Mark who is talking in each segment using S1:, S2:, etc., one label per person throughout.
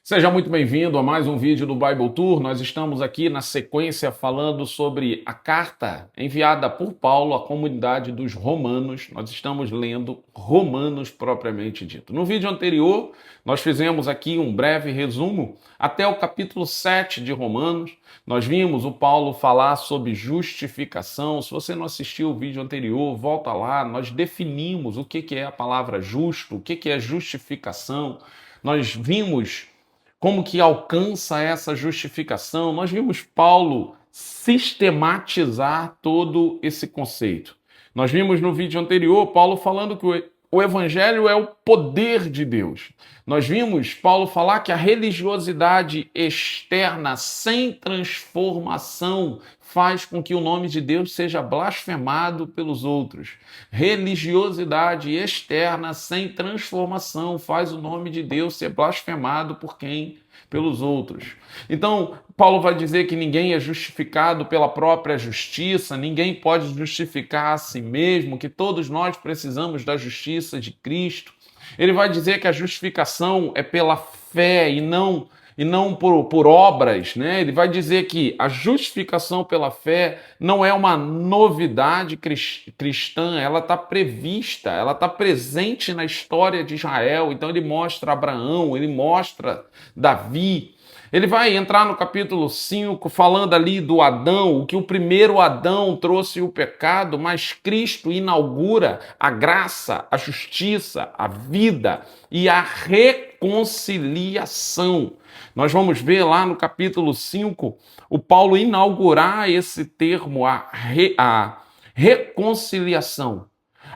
S1: Seja muito bem-vindo a mais um vídeo do Bible Tour. Nós estamos aqui na sequência falando sobre a carta enviada por Paulo à comunidade dos Romanos. Nós estamos lendo Romanos propriamente dito. No vídeo anterior, nós fizemos aqui um breve resumo até o capítulo 7 de Romanos. Nós vimos o Paulo falar sobre justificação. Se você não assistiu o vídeo anterior, volta lá. Nós definimos o que é a palavra justo, o que é justificação. Nós vimos como que alcança essa justificação. Nós vimos Paulo sistematizar todo esse conceito. Nós vimos no vídeo anterior Paulo falando que o evangelho é o poder de Deus. Nós vimos Paulo falar que a religiosidade externa sem transformação faz com que o nome de Deus seja blasfemado pelos outros. Religiosidade externa sem transformação faz o nome de Deus ser blasfemado por quem? Pelos outros. Então, Paulo vai dizer que ninguém é justificado pela própria justiça, ninguém pode justificar a si mesmo, que todos nós precisamos da justiça de Cristo. Ele vai dizer que a justificação é pela fé e não por obras, né? Ele vai dizer que a justificação pela fé não é uma novidade cristã, ela está prevista, ela está presente na história de Israel. Então ele mostra Abraão, ele mostra Davi. Ele vai entrar no capítulo 5 falando ali do Adão, que o primeiro Adão trouxe o pecado, mas Cristo inaugura a graça, a justiça, a vida e a reconciliação. Nós vamos ver lá no capítulo 5 o Paulo inaugurar esse termo, a reconciliação.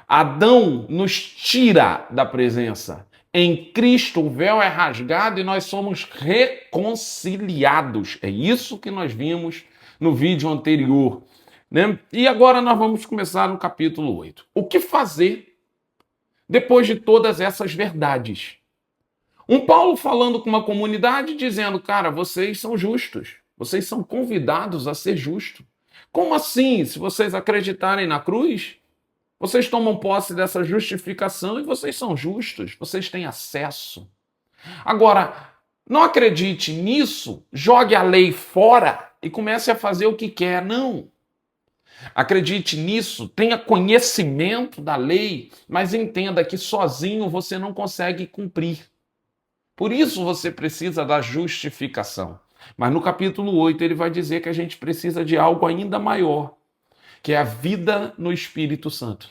S1: Adão nos tira da presença. Em Cristo o véu é rasgado e nós somos reconciliados. É isso que nós vimos no vídeo anterior, né? E agora nós vamos começar no capítulo 8. O que fazer depois de todas essas verdades? Um Paulo falando com uma comunidade dizendo, cara, vocês são justos. Vocês são convidados a ser justos. Como assim? Se vocês acreditarem na cruz, vocês tomam posse dessa justificação e vocês são justos, vocês têm acesso. Agora, não acredite nisso, jogue a lei fora e comece a fazer o que quer. Não. Acredite nisso, tenha conhecimento da lei, mas entenda que sozinho você não consegue cumprir. Por isso você precisa da justificação. Mas no capítulo 8 ele vai dizer que a gente precisa de algo ainda maior, que é a vida no Espírito Santo.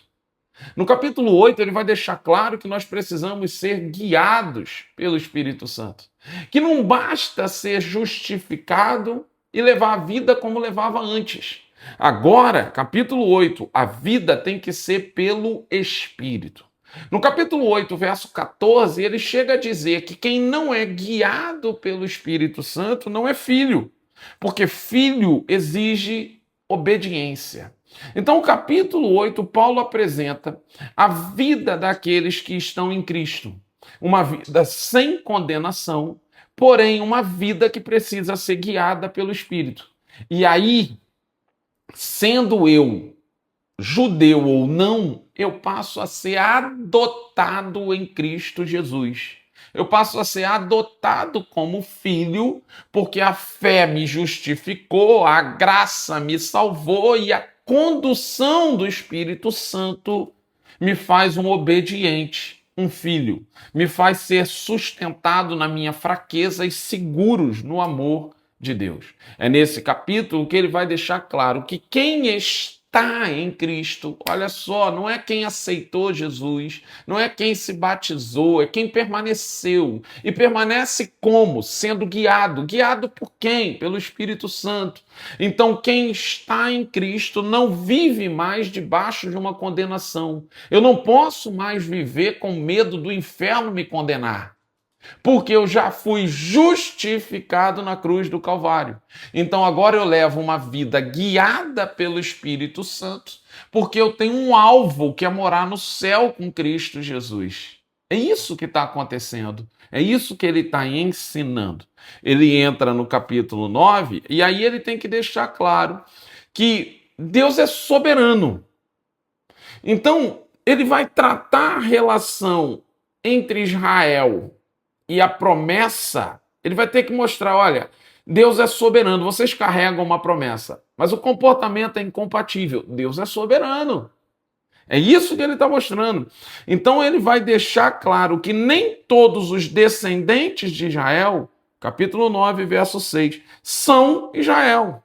S1: No capítulo 8, ele vai deixar claro que nós precisamos ser guiados pelo Espírito Santo. Que não basta ser justificado e levar a vida como levava antes. Agora, capítulo 8, a vida tem que ser pelo Espírito. No capítulo 8, verso 14, ele chega a dizer que quem não é guiado pelo Espírito Santo não é filho, porque filho exige obediência. Então, o capítulo 8, Paulo apresenta a vida daqueles que estão em Cristo. Uma vida sem condenação, porém uma vida que precisa ser guiada pelo Espírito. E aí, sendo eu judeu ou não, eu passo a ser adotado em Cristo Jesus. Eu passo a ser adotado como filho, porque a fé me justificou, a graça me salvou e a condução do Espírito Santo me faz um obediente, um filho. Me faz ser sustentado na minha fraqueza e seguros no amor de Deus. É nesse capítulo que ele vai deixar claro que quem está em Cristo, olha só, não é quem aceitou Jesus, não é quem se batizou, é quem permaneceu. E permanece como? Sendo guiado. Guiado por quem? Pelo Espírito Santo. Então, quem está em Cristo não vive mais debaixo de uma condenação. Eu não posso mais viver com medo do inferno me condenar, porque eu já fui justificado na cruz do Calvário. Então agora eu levo uma vida guiada pelo Espírito Santo, porque eu tenho um alvo que é morar no céu com Cristo Jesus. É isso que está acontecendo. É isso que ele está ensinando. Ele entra no capítulo 9 e aí ele tem que deixar claro que Deus é soberano. Então ele vai tratar a relação entre Israel e a promessa Ele vai ter que mostrar, olha, Deus é soberano, vocês carregam uma promessa, mas o comportamento é incompatível. Deus é soberano. É isso que ele está mostrando. Então ele vai deixar claro que nem todos os descendentes de Israel, capítulo 9, verso 6, são Israel.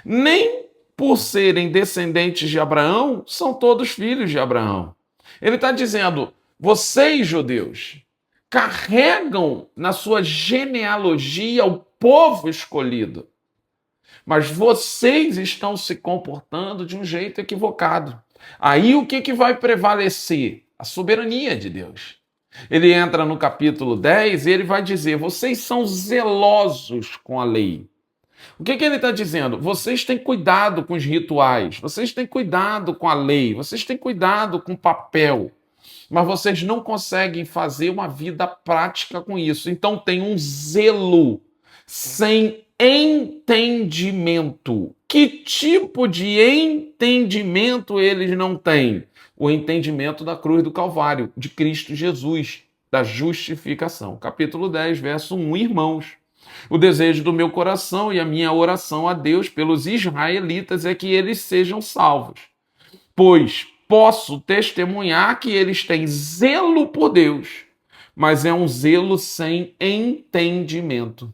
S1: Nem por serem descendentes de Abraão, são todos filhos de Abraão. Ele está dizendo, vocês, judeus, carregam na sua genealogia o povo escolhido, mas vocês estão se comportando de um jeito equivocado. Aí o que vai prevalecer? A soberania de Deus. Ele entra no capítulo 10 e ele vai dizer, vocês são zelosos com a lei. O que ele está dizendo? Vocês têm cuidado com os rituais, vocês têm cuidado com a lei, vocês têm cuidado com o papel, mas vocês não conseguem fazer uma vida prática com isso. Então tem um zelo sem entendimento. Que tipo de entendimento eles não têm? O entendimento da cruz do Calvário, de Cristo Jesus, da justificação. Capítulo 10, verso 1, irmãos. O desejo do meu coração e a minha oração a Deus pelos israelitas é que eles sejam salvos, pois posso testemunhar que eles têm zelo por Deus, mas é um zelo sem entendimento.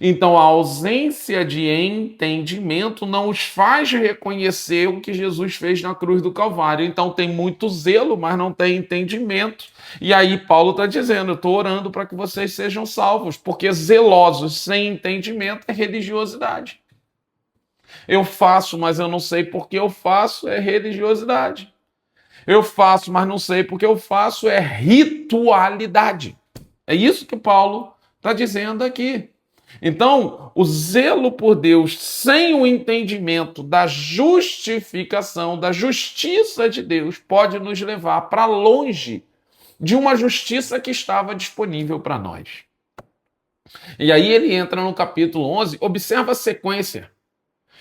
S1: Então, a ausência de entendimento não os faz reconhecer o que Jesus fez na cruz do Calvário. Então, tem muito zelo, mas não tem entendimento. E aí, Paulo está dizendo, eu estou orando para que vocês sejam salvos, porque zelosos sem entendimento é religiosidade. Eu faço, mas eu não sei por que eu faço, é religiosidade. Eu faço, mas não sei porque eu faço, é ritualidade. É isso que Paulo está dizendo aqui. Então, o zelo por Deus sem o entendimento da justificação, da justiça de Deus, pode nos levar para longe de uma justiça que estava disponível para nós. E aí ele entra no capítulo 11, observa a sequência.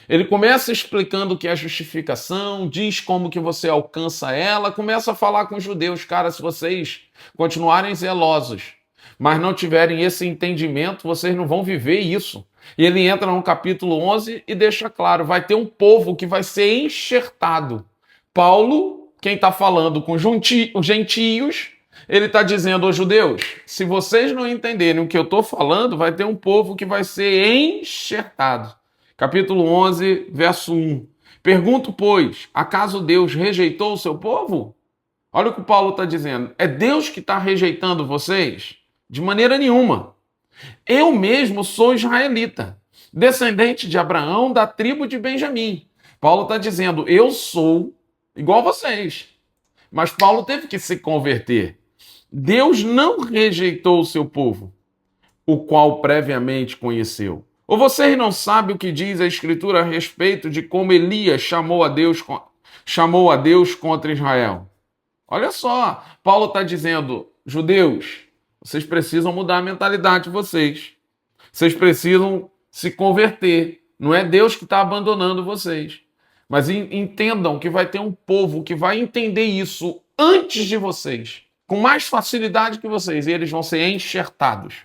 S1: Ele começa explicando o que é justificação, diz como que você alcança ela, começa a falar com os judeus, cara, se vocês continuarem zelosos, mas não tiverem esse entendimento, vocês não vão viver isso. E ele entra no capítulo 11 e deixa claro, vai ter um povo que vai ser enxertado. Paulo, quem está falando com os gentios, ele está dizendo aos judeus, se vocês não entenderem o que eu estou falando, vai ter um povo que vai ser enxertado. Capítulo 11, verso 1. Pergunto, pois, acaso Deus rejeitou o seu povo? Olha o que o Paulo está dizendo. É Deus que está rejeitando vocês? De maneira nenhuma. Eu mesmo sou israelita, descendente de Abraão, da tribo de Benjamim. Paulo está dizendo, eu sou igual a vocês. Mas Paulo teve que se converter. Deus não rejeitou o seu povo, o qual previamente conheceu. Ou vocês não sabem o que diz a Escritura a respeito de como Elias chamou a Deus contra Israel? Olha só, Paulo está dizendo, judeus, vocês precisam mudar a mentalidade de vocês. Vocês precisam se converter. Não é Deus que está abandonando vocês. Mas entendam que vai ter um povo que vai entender isso antes de vocês, com mais facilidade que vocês, e eles vão ser enxertados.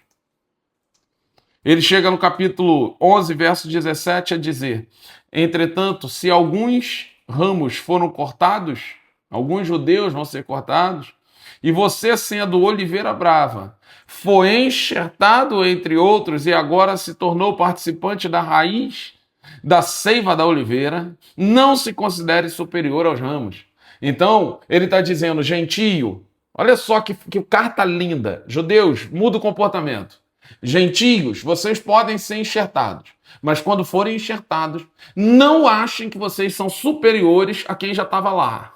S1: Ele chega no capítulo 11, verso 17, a dizer, entretanto, se alguns ramos foram cortados, alguns judeus vão ser cortados, e você, sendo oliveira brava, foi enxertado entre outros e agora se tornou participante da raiz, da seiva da oliveira, não se considere superior aos ramos. Então, ele está dizendo, gentio, olha só que carta linda, judeus, muda o comportamento. Gentios, vocês podem ser enxertados, mas quando forem enxertados, não achem que vocês são superiores a quem já estava lá,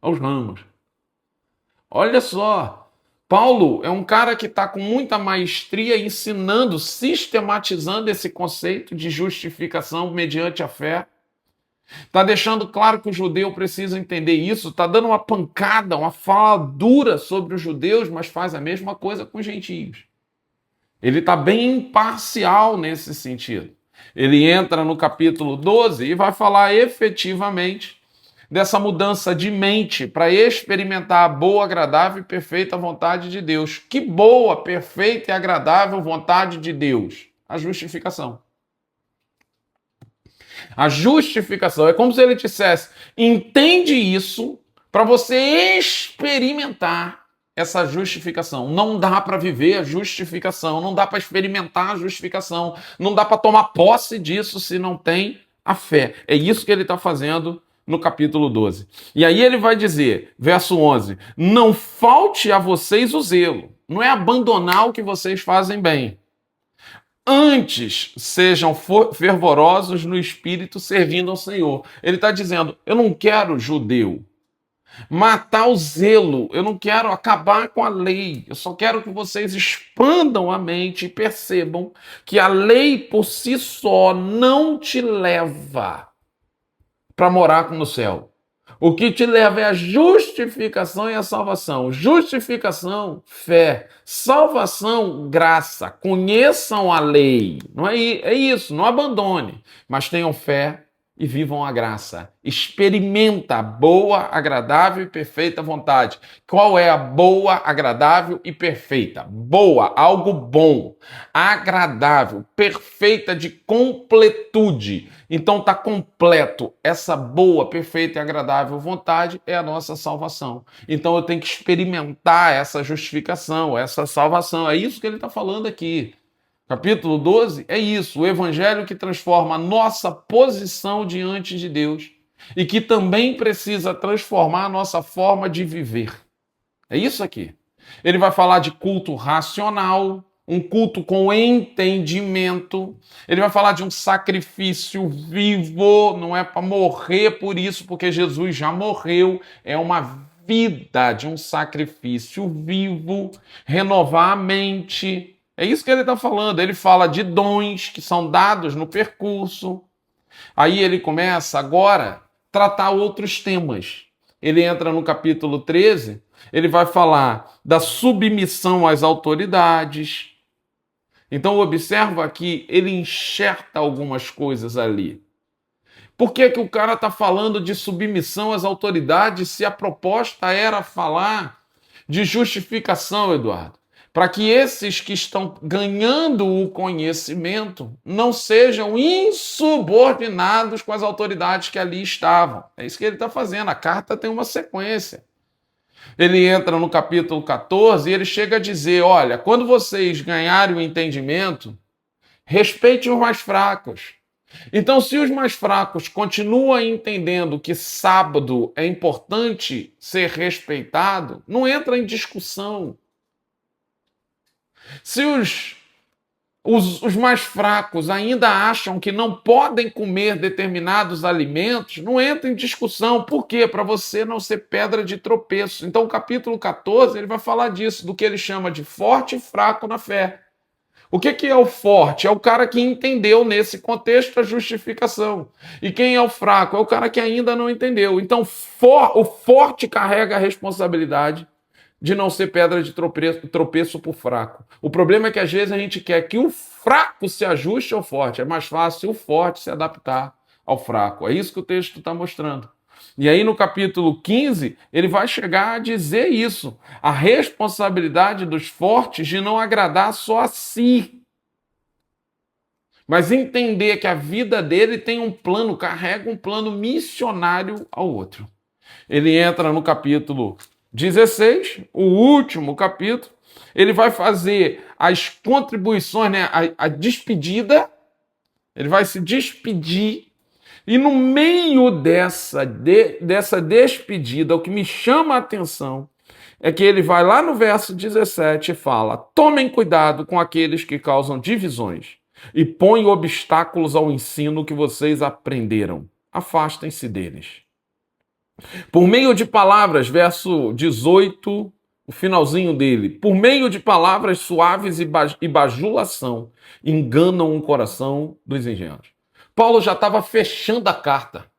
S1: aos ramos. Olha só, Paulo é um cara que está com muita maestria ensinando, sistematizando esse conceito de justificação mediante a fé. Está deixando claro que o judeu precisa entender isso, está dando uma pancada, uma fala dura sobre os judeus, mas faz a mesma coisa com os gentios. Ele está bem imparcial nesse sentido. Ele entra no capítulo 12 e vai falar efetivamente dessa mudança de mente para experimentar a boa, agradável e perfeita vontade de Deus. Que boa, perfeita e agradável vontade de Deus? A justificação. A justificação é como se ele dissesse: entende isso para você experimentar essa justificação. Não dá para viver a justificação, não dá para experimentar a justificação, não dá para tomar posse disso se não tem a fé. É isso que ele está fazendo no capítulo 12. E aí ele vai dizer, verso 11, não falte a vocês o zelo. Não é abandonar o que vocês fazem bem. Antes, sejam fervorosos no espírito, servindo ao Senhor. Ele está dizendo, eu não quero judeu matar o zelo, eu não quero acabar com a lei, eu só quero que vocês expandam a mente e percebam que a lei por si só não te leva para morar no céu. O que te leva é a justificação e a salvação. Justificação, fé. Salvação, graça. Conheçam a lei. Não é isso, não abandone. Mas tenham fé e vivam a graça. Experimenta a boa, agradável e perfeita vontade. Qual é a boa, agradável e perfeita? Boa, algo bom. Agradável, perfeita de completude. Então está completo. Essa boa, perfeita e agradável vontade é a nossa salvação. Então eu tenho que experimentar essa justificação, essa salvação. É isso que ele está falando aqui. Capítulo 12 é isso, o evangelho que transforma a nossa posição diante de Deus e que também precisa transformar a nossa forma de viver. É isso aqui. Ele vai falar de culto racional, um culto com entendimento. Ele vai falar de um sacrifício vivo, não é para morrer por isso, porque Jesus já morreu, é uma vida de um sacrifício vivo, renovar a mente. É isso que ele está falando. Ele fala de dons que são dados no percurso. Aí ele começa agora a tratar outros temas. Ele entra no capítulo 13, ele vai falar da submissão às autoridades. Então observa que ele enxerta algumas coisas ali. Por que o cara está falando de submissão às autoridades se a proposta era falar de justificação, Eduardo? Para que esses que estão ganhando o conhecimento não sejam insubordinados com as autoridades que ali estavam. É isso que ele está fazendo. A carta tem uma sequência. Ele entra no capítulo 14 e ele chega a dizer, olha, quando vocês ganharem o entendimento, respeitem os mais fracos. Então, se os mais fracos continuam entendendo que sábado é importante ser respeitado, não entra em discussão. Se os mais fracos ainda acham que não podem comer determinados alimentos, não entra em discussão. Por quê? Para você não ser pedra de tropeço. Então, o capítulo 14, ele vai falar disso, do que ele chama de forte e fraco na fé. O que é o forte? É o cara que entendeu nesse contexto a justificação. E quem é o fraco? É o cara que ainda não entendeu. Então, o forte carrega a responsabilidade de não ser pedra de tropeço por fraco. O problema é que às vezes a gente quer que o fraco se ajuste ao forte. É mais fácil o forte se adaptar ao fraco. É isso que o texto está mostrando. E aí no capítulo 15, ele vai chegar a dizer isso. A responsabilidade dos fortes de não agradar só a si. Mas entender que a vida dele tem um plano, carrega um plano missionário ao outro. Ele entra no capítulo 16, o último capítulo, ele vai fazer as contribuições, né, a despedida, ele vai se despedir, e no meio dessa despedida, o que me chama a atenção é que ele vai lá no verso 17 e fala, tomem cuidado com aqueles que causam divisões e põem obstáculos ao ensino que vocês aprenderam. Afastem-se deles. Por meio de palavras, verso 18, o finalzinho dele, por meio de palavras suaves e bajulação, enganam o coração dos ingênuos. Paulo já estava fechando a carta.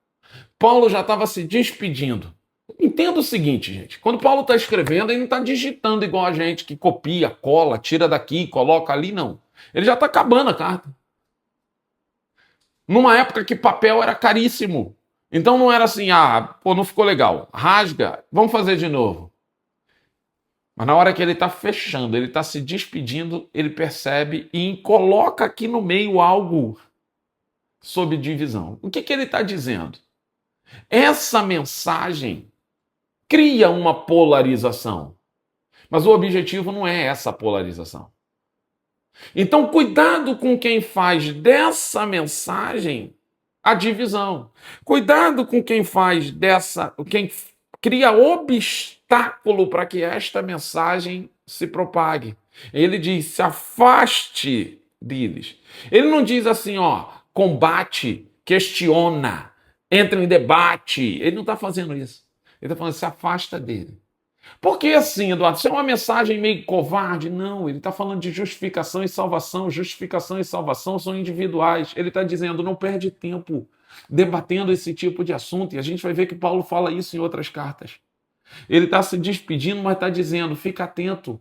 S1: Paulo já estava se despedindo. Entenda o seguinte, gente. Quando Paulo está escrevendo, ele não está digitando igual a gente que copia, cola, tira daqui, coloca ali, não. Ele já está acabando a carta. Numa época que papel era caríssimo. Então não era assim, pô, não ficou legal, rasga, vamos fazer de novo. Mas na hora que ele está fechando, ele está se despedindo, ele percebe e coloca aqui no meio algo sobre divisão. O que ele está dizendo? Essa mensagem cria uma polarização, mas o objetivo não é essa polarização. Então, cuidado com quem faz dessa mensagem a divisão. Cuidado com quem faz quem cria obstáculo para que esta mensagem se propague. Ele diz: se afaste deles. Ele não diz assim, combate, questiona, entra em debate. Ele não está fazendo isso. Ele está falando: se afasta dele. Por que assim, Eduardo? Isso é uma mensagem meio covarde? Não, ele está falando de justificação e salvação. Justificação e salvação são individuais. Ele está dizendo: não perde tempo debatendo esse tipo de assunto. E a gente vai ver que Paulo fala isso em outras cartas. Ele está se despedindo, mas está dizendo: fica atento.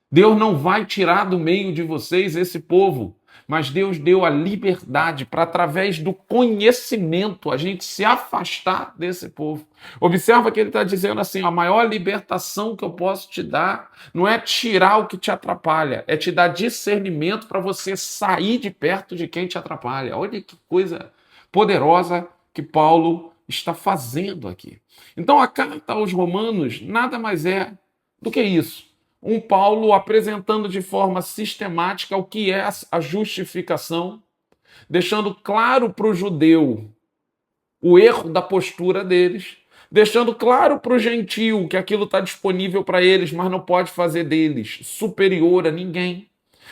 S1: Deus não vai tirar do meio de vocês esse povo, mas Deus deu a liberdade para, através do conhecimento, a gente se afastar desse povo. Observa que ele está dizendo assim: a maior libertação que eu posso te dar não é tirar o que te atrapalha, é te dar discernimento para você sair de perto de quem te atrapalha. Olha que coisa poderosa que Paulo está fazendo aqui. Então a carta aos Romanos nada mais é do que isso. Um Paulo apresentando de forma sistemática o que é a justificação, deixando claro para o judeu o erro da postura deles, deixando claro para o gentio que aquilo está disponível para eles, mas não pode fazer deles superior a ninguém,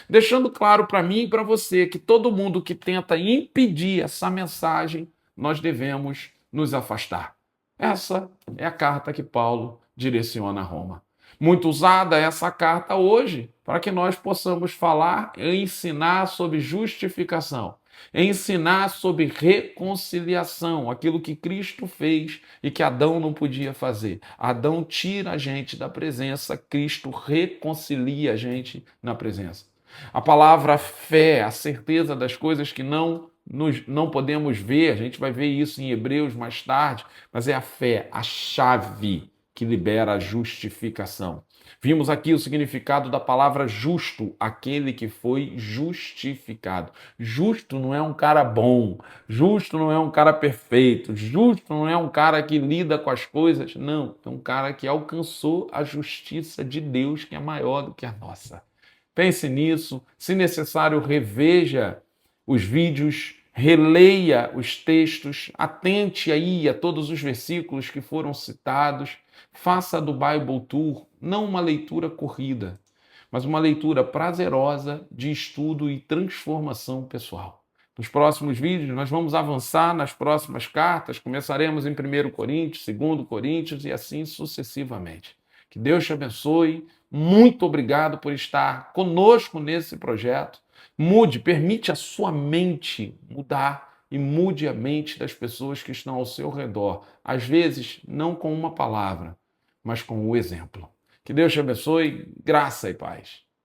S1: deixando claro para mim e para você que todo mundo que tenta impedir essa mensagem, nós devemos nos afastar. Essa é a carta que Paulo direciona a Roma. Muito usada essa carta hoje para que nós possamos falar e ensinar sobre justificação, ensinar sobre reconciliação, aquilo que Cristo fez e que Adão não podia fazer. Adão tira a gente da presença, Cristo reconcilia a gente na presença. A palavra fé, a certeza das coisas que não podemos ver, a gente vai ver isso em Hebreus mais tarde, mas é a fé, a chave que libera a justificação. Vimos aqui o significado da palavra justo, aquele que foi justificado. Justo não é um cara bom, justo não é um cara perfeito, justo não é um cara que lida com as coisas, não, é um cara que alcançou a justiça de Deus, que é maior do que a nossa. Pense nisso, se necessário, reveja os vídeos, releia os textos, atente aí a todos os versículos que foram citados, faça do Bible Tour não uma leitura corrida, mas uma leitura prazerosa de estudo e transformação pessoal. Nos próximos vídeos nós vamos avançar nas próximas cartas, começaremos em 1 Coríntios, 2 Coríntios e assim sucessivamente. Que Deus te abençoe, muito obrigado por estar conosco nesse projeto. Mude, permite a sua mente mudar e mude a mente das pessoas que estão ao seu redor. Às vezes, não com uma palavra, mas com o exemplo. Que Deus te abençoe, graça e paz.